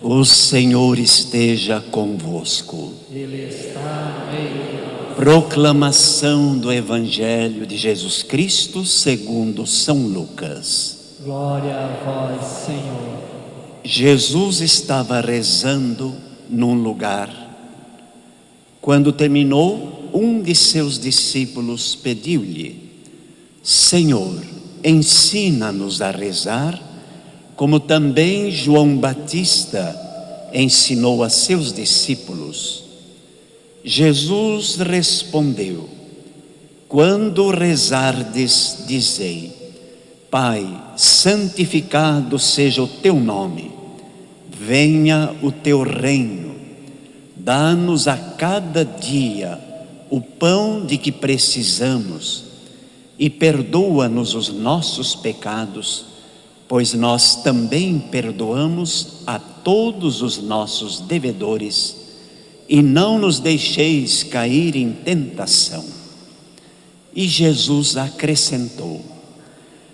O Senhor esteja convosco. Ele está no meio de nós. Proclamação do Evangelho de Jesus Cristo segundo São Lucas. Glória a vós, Senhor. Jesus estava rezando num lugar. Quando terminou, um de seus discípulos pediu-lhe: Senhor, ensina-nos a rezar, como também João Batista ensinou a seus discípulos. Jesus respondeu: quando rezardes, dizei: Pai, santificado seja o teu nome, venha o teu reino, dá-nos a cada dia o pão de que precisamos e perdoa-nos os nossos pecados, pois nós também perdoamos a todos os nossos devedores, e não nos deixeis cair em tentação. E Jesus acrescentou: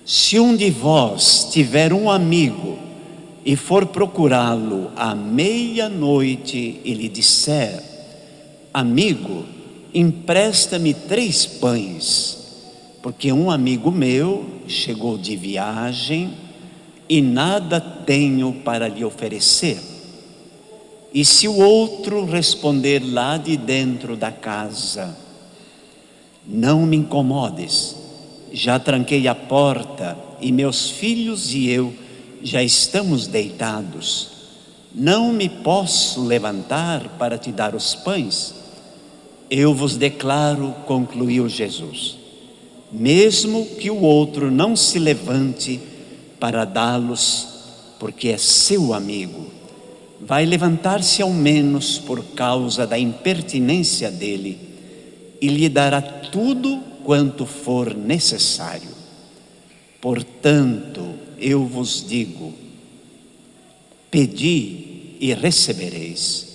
se um de vós tiver um amigo e for procurá-lo à meia-noite e lhe disser: amigo, empresta-me 3 pães, porque um amigo meu chegou de viagem e nada tenho para lhe oferecer. E se o outro responder lá de dentro da casa: não me incomodes, já tranquei a porta e meus filhos e eu já estamos deitados, não me posso levantar para te dar os pães? Eu vos declaro, concluiu Jesus, mesmo que o outro não se levante para dá-los, porque é seu amigo, vai levantar-se ao menos por causa da impertinência dele e lhe dará tudo quanto for necessário. Portanto, eu vos digo: pedi e recebereis,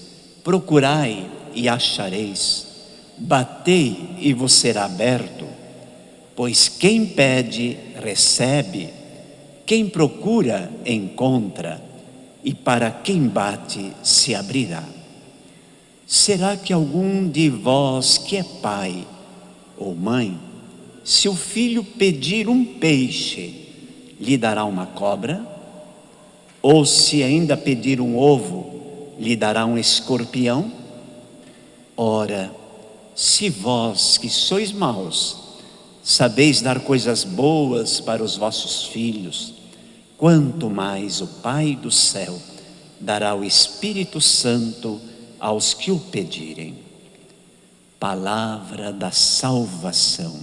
procurai e achareis, batei e vos será aberto. Pois quem pede, recebe, quem procura, encontra, e para quem bate, se abrirá. Será que algum de vós que é pai ou mãe, se o filho pedir um peixe, lhe dará uma cobra? Ou se ainda pedir um ovo, lhe dará um escorpião? Ora, se vós que sois maus, sabeis dar coisas boas para os vossos filhos, quanto mais o Pai do céu dará o Espírito Santo aos que o pedirem. Palavra da salvação.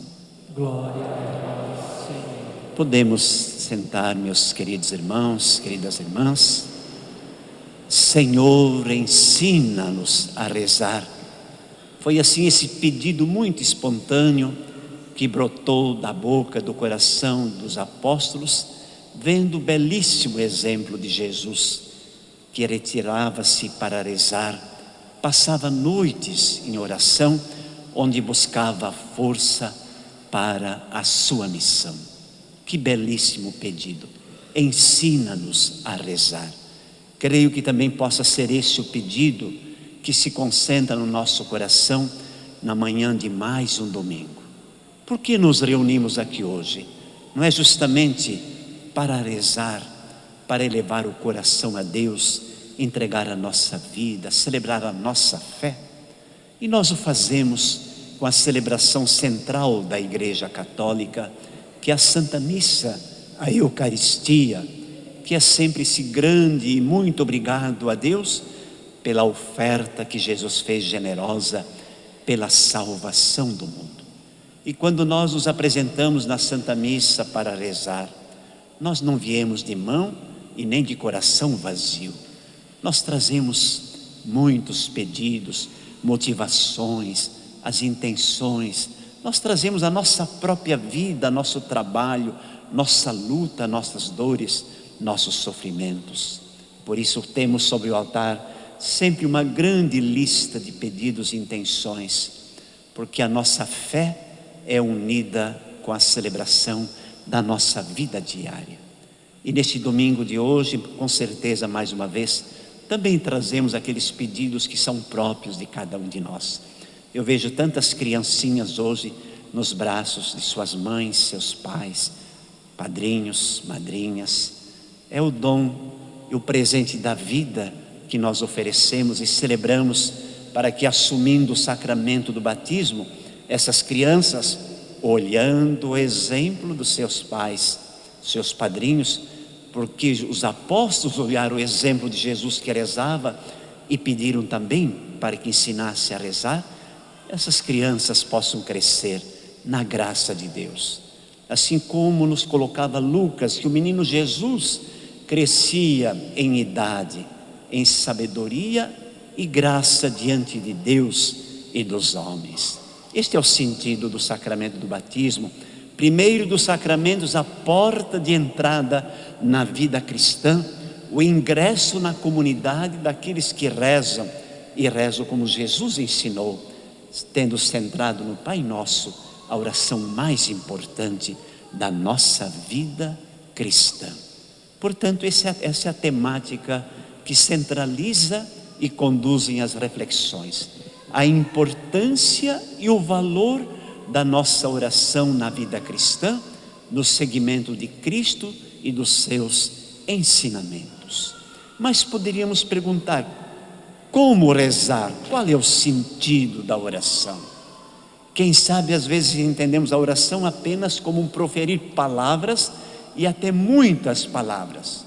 Glória a vós, Senhor. Podemos sentar, meus queridos irmãos, queridas irmãs. Senhor, ensina-nos a rezar. Foi assim esse pedido muito espontâneo que brotou da boca, do coração dos apóstolos, vendo o belíssimo exemplo de Jesus, que retirava-se para rezar, passava noites em oração, onde buscava força para a sua missão. Que belíssimo pedido! Ensina-nos a rezar. Creio que também possa ser esse o pedido que se concentra no nosso coração na manhã de mais um domingo. Por que nos reunimos aqui hoje? Não é justamente para rezar, para elevar o coração a Deus, entregar a nossa vida, celebrar a nossa fé? E nós o fazemos com a celebração central da Igreja Católica, que é a Santa Missa, a Eucaristia, que é sempre esse grande e muito obrigado a Deus pela oferta que Jesus fez generosa, pela salvação do mundo. E quando nós nos apresentamos na Santa Missa para rezar, nós não viemos de mão e nem de coração vazio. Nós trazemos muitos pedidos, motivações, as intenções. Nós trazemos a nossa própria vida, nosso trabalho, nossa luta, nossas dores, nossos sofrimentos. Por isso temos sobre o altar sempre uma grande lista de pedidos e intenções, porque a nossa fé é unida com a celebração da nossa vida diária. E neste domingo de hoje, com certeza, mais uma vez, também trazemos aqueles pedidos que são próprios de cada um de nós. Eu vejo tantas criancinhas hoje nos braços de suas mães, seus pais, padrinhos, madrinhas. É o dom e o presente da vida que nós oferecemos e celebramos, para que, assumindo o sacramento do batismo, essas crianças, olhando o exemplo dos seus pais, seus padrinhos, porque os apóstolos olharam o exemplo de Jesus que rezava e pediram também para que ensinasse a rezar, essas crianças possam crescer na graça de Deus. Assim como nos colocava Lucas, que o menino Jesus crescia em idade, em sabedoria e graça diante de Deus e dos homens. Este é o sentido do sacramento do batismo. Primeiro dos sacramentos, a porta de entrada na vida cristã, o ingresso na comunidade daqueles que rezam, e rezam como Jesus ensinou, tendo centrado no Pai Nosso, a oração mais importante da nossa vida cristã. Portanto, essa é a temática que centraliza e conduzem as reflexões, a importância e o valor da nossa oração na vida cristã, no seguimento de Cristo e dos seus ensinamentos. Mas poderíamos perguntar: como rezar? Qual é o sentido da oração? Quem sabe às vezes entendemos a oração apenas como um proferir palavras, e até muitas palavras.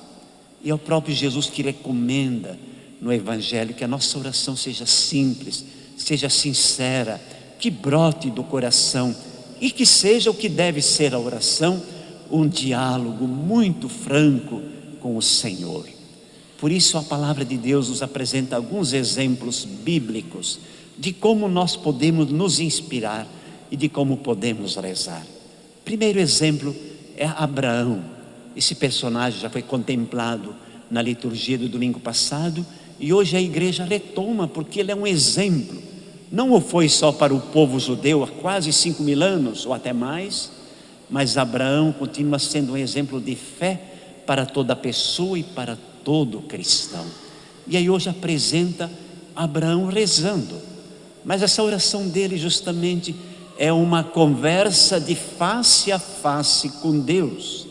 E é o próprio Jesus que recomenda no Evangelho que a nossa oração seja simples, seja sincera, que brote do coração, e que seja o que deve ser a oração, um diálogo muito franco com o Senhor. Por isso a palavra de Deus nos apresenta alguns exemplos bíblicos de como nós podemos nos inspirar e de como podemos rezar. Primeiro exemplo é Abraão. Esse personagem já foi contemplado na liturgia do domingo passado, e hoje a igreja retoma, porque ele é um exemplo. Não o foi só para o povo judeu há quase 5.000 anos ou até mais, mas Abraão continua sendo um exemplo de fé para toda pessoa e para todo cristão. E aí hoje apresenta Abraão rezando, mas essa oração dele justamente é uma conversa de face a face com Deus.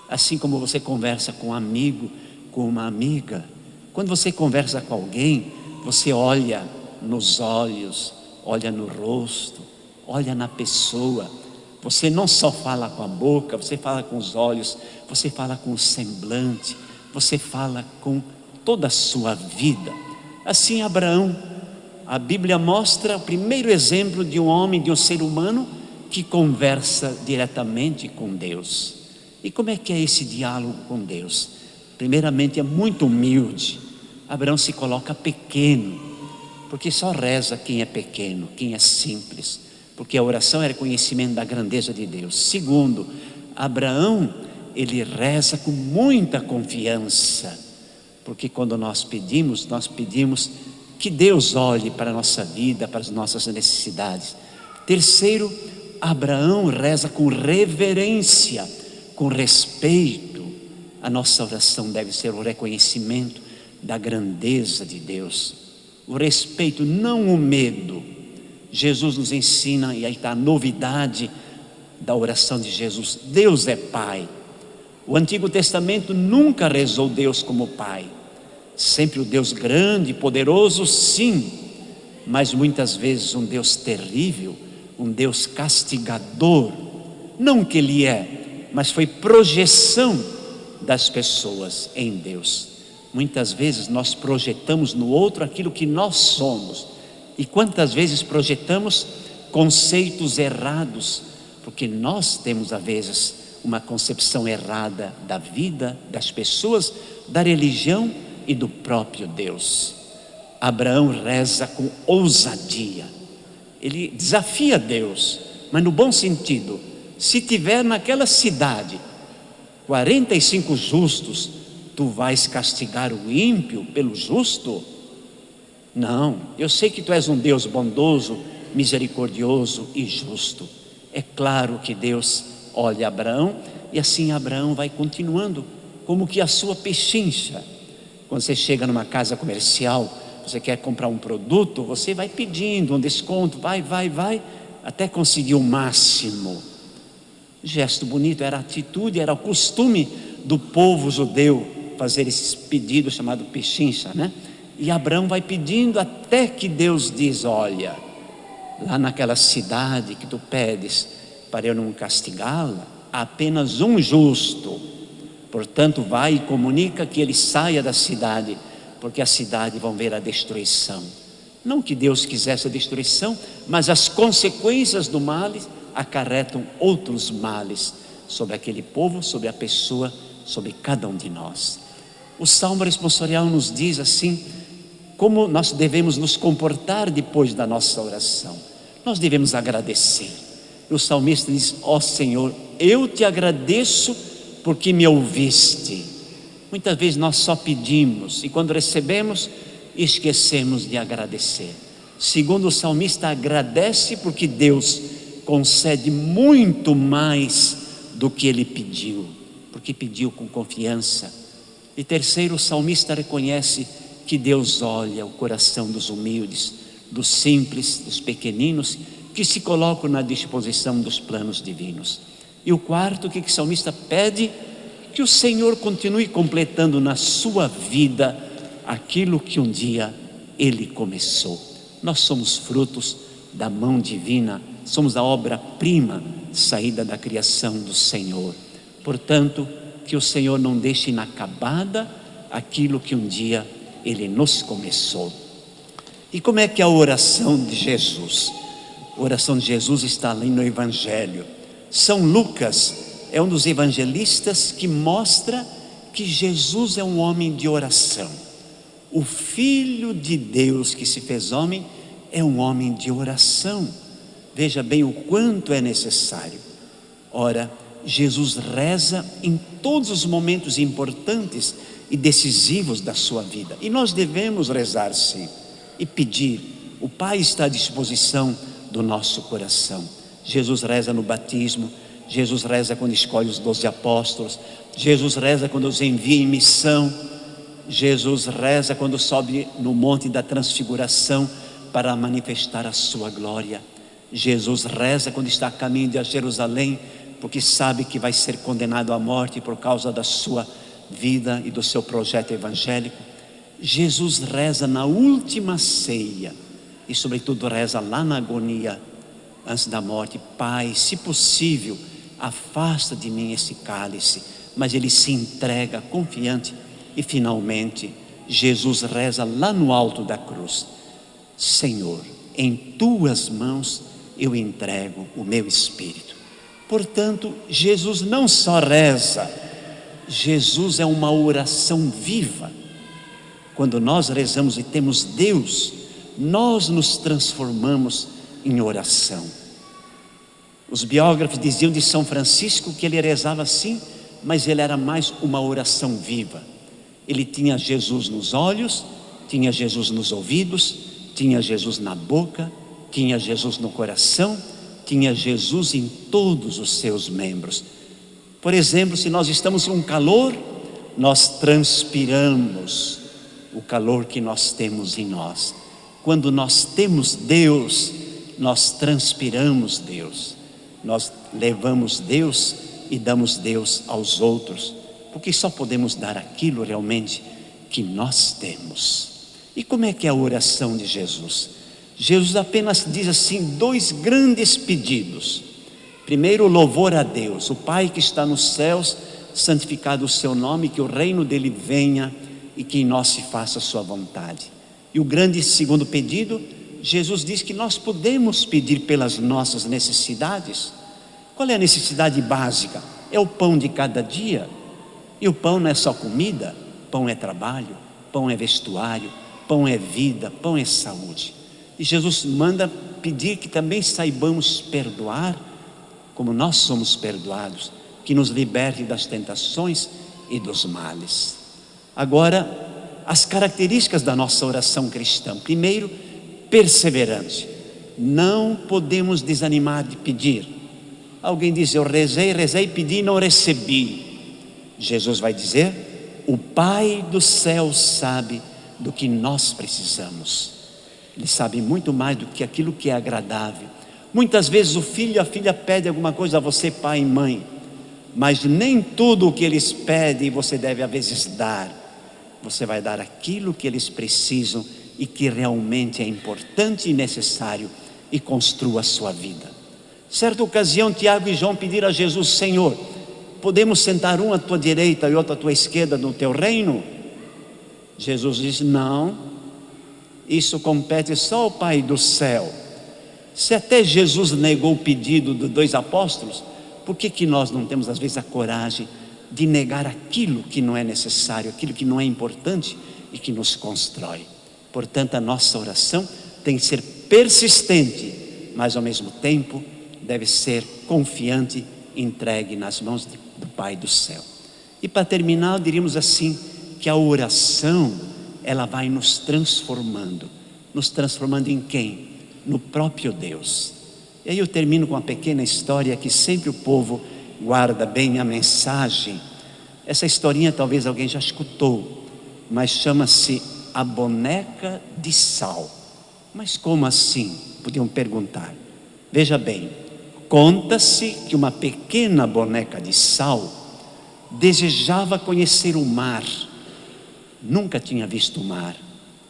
Assim como você conversa com um amigo, com uma amiga. Quando você conversa com alguém, você olha nos olhos, olha no rosto, olha na pessoa. Você não só fala com a boca, você fala com os olhos, você fala com o semblante, você fala com toda a sua vida. Assim Abraão, a Bíblia mostra o primeiro exemplo de um homem, de um ser humano que conversa diretamente com Deus. E como é que é esse diálogo com Deus? Primeiramente é muito humilde. Abraão se coloca pequeno, porque só reza quem é pequeno, quem é simples, porque a oração é reconhecimento da grandeza de Deus. Segundo, Abraão, ele reza com muita confiança, porque quando nós pedimos que Deus olhe para a nossa vida, para as nossas necessidades. Terceiro, Abraão reza com reverência, com respeito. A nossa oração deve ser o reconhecimento da grandeza de Deus, o respeito, não o medo. Jesus nos ensina, e aí está a novidade da oração de Jesus: Deus é Pai. O Antigo Testamento nunca rezou Deus como Pai, sempre o Deus grande, poderoso, sim, mas muitas vezes um Deus terrível, um Deus castigador. Não que Ele é, mas foi projeção das pessoas em Deus. Muitas vezes nós projetamos no outro aquilo que nós somos, e quantas vezes projetamos conceitos errados, porque nós temos às vezes uma concepção errada da vida, das pessoas, da religião e do próprio Deus. Abraão reza com ousadia, ele desafia Deus, mas no bom sentido. Se tiver naquela cidade 45 justos, tu vais castigar o ímpio pelo justo? Não, eu sei que tu és um Deus bondoso, misericordioso e justo. É claro que Deus olha Abraão, e assim Abraão vai continuando, como que a sua pechincha, Quando você chega numa casa comercial, você quer comprar um produto, você vai pedindo um desconto, vai, até conseguir o máximo. Gesto bonito, era a atitude, era o costume do povo judeu fazer esses pedidos chamados pechincha, né? E Abraão vai pedindo até que Deus diz: olha, lá naquela cidade que tu pedes para eu não castigá-la, há apenas um justo. Portanto, vai e comunica que ele saia da cidade, porque a cidade vão ver a destruição. Não que Deus quisesse a destruição, mas as consequências do mal acarretam outros males sobre aquele povo, sobre a pessoa, sobre cada um de nós. O Salmo responsorial nos diz assim, como nós devemos nos comportar depois da nossa oração. Nós devemos agradecer. E o salmista diz: ó Senhor, eu te agradeço porque me ouviste. Muitas vezes nós só pedimos e quando recebemos, esquecemos de agradecer. Segundo o salmista, agradece porque Deus concede muito mais do que ele pediu, porque pediu com confiança. E terceiro, o salmista reconhece que Deus olha o coração dos humildes, dos simples, dos pequeninos, que se colocam na disposição dos planos divinos. E o quarto, que o salmista pede? Que o Senhor continue completando na sua vida aquilo que um dia Ele começou. Nós somos frutos da mão divina, somos a obra-prima saída da criação do Senhor. Portanto, que o Senhor não deixe inacabada aquilo que um dia Ele nos começou. E como é que é a oração de Jesus? A oração de Jesus está ali no Evangelho. São Lucas é um dos evangelistas que mostra que Jesus é um homem de oração. O Filho de Deus que se fez homem é um homem de oração. Veja bem o quanto é necessário. Ora, Jesus reza em todos os momentos importantes e decisivos da sua vida. E nós devemos rezar sim e pedir. O Pai está à disposição do nosso coração. Jesus reza no batismo, Jesus reza quando escolhe os 12 apóstolos, Jesus reza quando os envia em missão, Jesus reza quando sobe no monte da transfiguração para manifestar a sua glória. Jesus reza quando está a caminho de Jerusalém, porque sabe que vai ser condenado à morte por causa da sua vida e do seu projeto evangélico. Jesus reza na última ceia e sobretudo reza lá na agonia, antes da morte: Pai, se possível, afasta de mim esse cálice. Mas ele se entrega confiante. E finalmente Jesus reza lá no alto da cruz: Senhor, em tuas mãos eu entrego o meu espírito. Portanto, Jesus não só reza, Jesus é uma oração viva. Quando nós rezamos e temos Deus, nós nos transformamos em oração. Os biógrafos diziam de São Francisco que ele rezava assim, mas ele era mais uma oração viva. Ele tinha Jesus nos olhos, tinha Jesus nos ouvidos, tinha Jesus na boca, tinha Jesus no coração, tinha Jesus em todos os seus membros. Por exemplo, se nós estamos com calor, nós transpiramos o calor que nós temos em nós. Quando nós temos Deus, nós transpiramos Deus. Nós levamos Deus e damos Deus aos outros, porque só podemos dar aquilo realmente que nós temos. E como é que é a oração de Jesus? Jesus apenas diz assim 2 grandes pedidos. Primeiro, louvor a Deus, o Pai que está nos céus, santificado o seu nome, que o reino dele venha e que em nós se faça a sua vontade. E o grande segundo pedido, Jesus diz que nós podemos pedir pelas nossas necessidades. Qual é a necessidade básica? É o pão de cada dia. E o pão não é só comida, pão é trabalho, pão é vestuário, pão é vida, pão é saúde. E Jesus manda pedir que também saibamos perdoar, como nós somos perdoados, que nos liberte das tentações e dos males. Agora, as características da nossa oração cristã. Primeiro, perseverante. Não podemos desanimar de pedir. Alguém diz: eu rezei, pedi e não recebi. Jesus vai dizer: o Pai do céu sabe do que nós precisamos. Ele sabe muito mais do que aquilo que é agradável. Muitas vezes o filho e a filha pedem alguma coisa a você, pai e mãe, mas nem tudo o que eles pedem você deve às vezes dar. Você vai dar aquilo que eles precisam e que realmente é importante e necessário e construa a sua vida. Certa ocasião, Tiago e João pediram a Jesus: Senhor, podemos sentar um à tua direita e outro à tua esquerda no teu reino? Jesus disse: não, isso compete só ao Pai do céu. Se até Jesus negou o pedido dos 2 apóstolos, por que nós não temos às vezes a coragem de negar aquilo que não é necessário, aquilo que não é importante e que nos constrói? Portanto, a nossa oração tem que ser persistente, mas ao mesmo tempo deve ser confiante, entregue nas mãos do Pai do céu. E para terminar, diríamos assim, que a oração, ela vai nos transformando em quem? No próprio Deus. E aí eu termino com uma pequena história que sempre o povo guarda bem a mensagem. Essa historinha talvez alguém já escutou, mas chama-se a boneca de sal. Mas como assim? Podiam perguntar. Veja bem, conta-se que uma pequena boneca de sal desejava conhecer o mar. Nunca tinha visto o mar.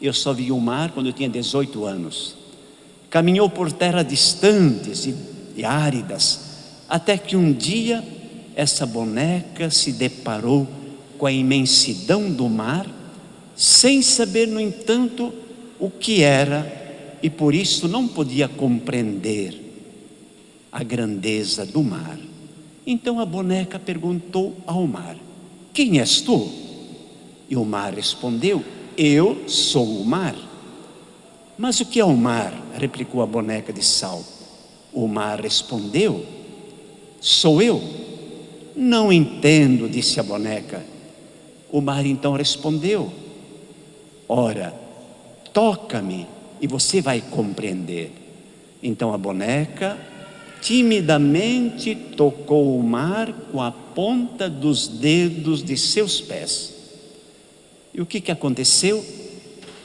Eu só vi o mar quando eu tinha 18 anos. Caminhou por terras distantes e áridas, até que um dia essa boneca se deparou com a imensidão do mar, sem saber, no entanto, o que era, e por isso não podia compreender a grandeza do mar. Então a boneca perguntou ao mar: quem és tu? E o mar respondeu: eu sou o mar. Mas o que é o mar? Replicou a boneca de sal. O mar respondeu: sou eu. Não entendo, disse a boneca. O mar então respondeu: ora, toca-me e você vai compreender. Então a boneca timidamente tocou o mar com a ponta dos dedos de seus pés. E o que aconteceu?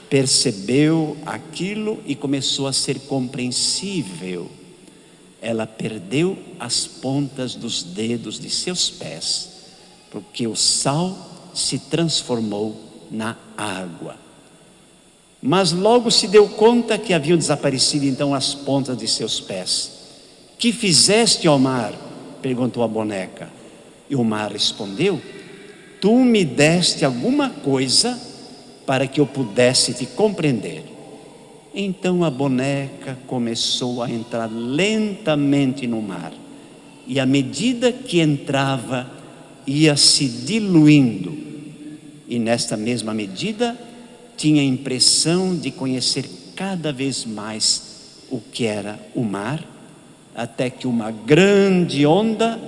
Percebeu aquilo e começou a ser compreensível. Ela perdeu as pontas dos dedos de seus pés, porque o sal se transformou na água. Mas logo se deu conta que haviam desaparecido então as pontas de seus pés. Que fizeste ao mar? Perguntou a boneca. E o mar respondeu: tu me deste alguma coisa para que eu pudesse te compreender. Então a boneca começou a entrar lentamente no mar, e à medida que entrava, ia se diluindo, e nesta mesma medida tinha a impressão de conhecer cada vez mais o que era o mar, até que uma grande onda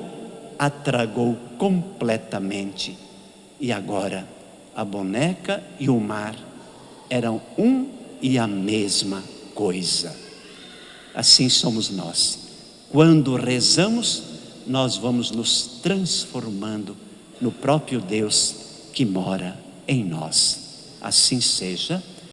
a tragou completamente. E agora a boneca e o mar eram um e a mesma coisa. Assim somos nós. Quando rezamos, nós vamos nos transformando no próprio Deus que mora em nós. Assim seja.